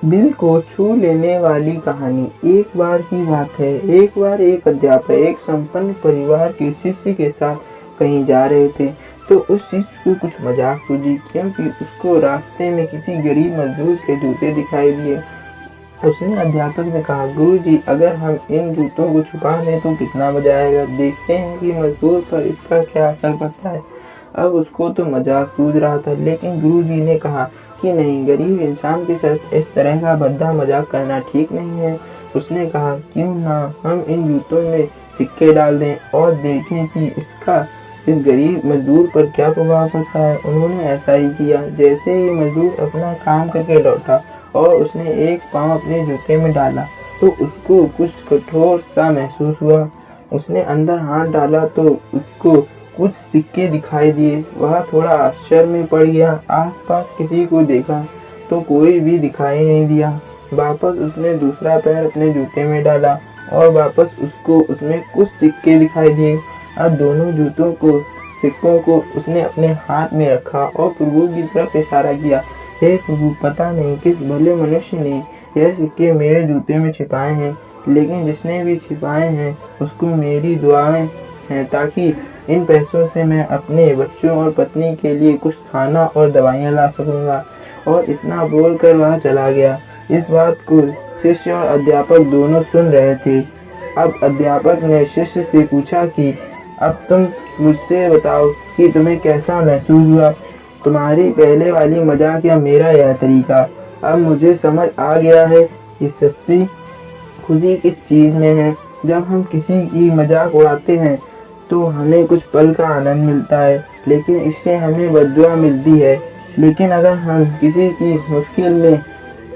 दिल को छू लेने वाली कहानी। एक बार की बात है, एक बार एक अध्यापक एक संपन्न परिवार के शिष्य के साथ कहीं जा रहे थे। तो उस शिष्य को कुछ मजाक सूझी, क्योंकि उसको रास्ते में किसी गरीब मजदूर के जूते दिखाई दिए। उसने अध्यापक से कहा, गुरुजी, अगर हम इन जूतों को छुपा लें तो कितना मजा आएगा। देखते हैं कि मजदूर पर इसका क्या असर पड़ता है। अब उसको तो मजाक सूझ रहा था, लेकिन गुरुजी ने कहा कि नहीं, गरीब इंसान के साथ इस तरह का भद्दा मजाक करना ठीक नहीं है। उसने कहा, क्यों ना हम इन जूतों में सिक्के डाल दें और देखें कि इसका इस गरीब मजदूर पर क्या प्रभाव पड़ता है। उन्होंने ऐसा ही किया। जैसे ही मजदूर अपना काम करके लौटा और उसने एक पाँव अपने जूते में डाला तो उसको कुछ कठोर सा महसूस हुआ। उसने अंदर हाथ डाला तो उसको कुछ सिक्के दिखाई दिए। वह थोड़ा आश्चर्य में पड़ गया। आसपास किसी को देखा तो कोई भी दिखाई नहीं दिया। वापस उसने दूसरा पैर अपने जूते में डाला और वापस उसको उसमें कुछ सिक्के दिखाई दिए। अब दोनों जूतों को सिक्कों को उसने अपने हाथ में रखा और प्रभु की तरफ इशारा किया, हे प्रभु, पता नहीं किस भले मनुष्य ने यह सिक्के मेरे जूते में छिपाए हैं, लेकिन जिसने भी छिपाए हैं उसको मेरी दुआएं हैं, ताकि इन पैसों से मैं अपने बच्चों और पत्नी के लिए कुछ खाना और दवाइयाँ ला सकूँगा। और इतना बोलकर वह चला गया। इस बात को शिष्य और अध्यापक दोनों सुन रहे थे। अब अध्यापक ने शिष्य से पूछा कि अब तुम मुझसे बताओ कि तुम्हें कैसा महसूस हुआ, तुम्हारी पहले वाली मजाक या मेरा यह तरीका। अब मुझे समझ आ गया है कि सच्ची खुशी किस चीज़ में है। जब हम किसी की मजाक उड़ाते हैं तो हमें कुछ पल का आनंद मिलता है, लेकिन इससे हमें बद्दुआ मिलती है। लेकिन अगर हम किसी की मुश्किल में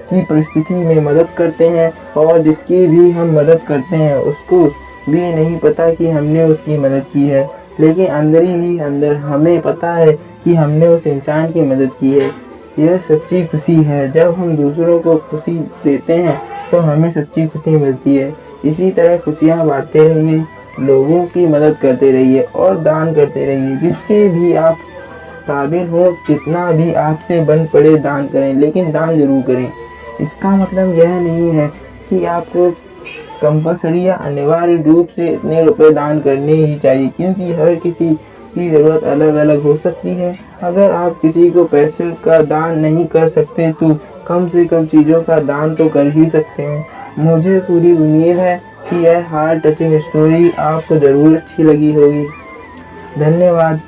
की परिस्थिति में मदद करते हैं और जिसकी भी हम मदद करते हैं उसको भी नहीं पता कि हमने उसकी मदद की है, लेकिन अंदर ही अंदर हमें पता है कि हमने उस इंसान की मदद की है। यह सच्ची खुशी है। जब हम दूसरों को खुशी देते हैं तो हमें सच्ची खुशी मिलती है। इसी तरह खुशियाँ बांटते रहिए, लोगों की मदद करते रहिए और दान करते रहिए। जिसके भी आप काबिल हो, जितना भी आपसे बन पड़े दान करें, लेकिन दान जरूर करें। इसका मतलब यह नहीं है कि आपको कंपल्सरी या अनिवार्य रूप से इतने रुपए दान करने ही चाहिए, क्योंकि हर किसी की ज़रूरत अलग अलग हो सकती है। अगर आप किसी को पैसे का दान नहीं कर सकते तो कम से कम चीज़ों का दान तो कर ही सकते हैं। मुझे पूरी उम्मीद है कि यह हार्ट टचिंग स्टोरी आपको ज़रूर अच्छी लगी होगी। धन्यवाद।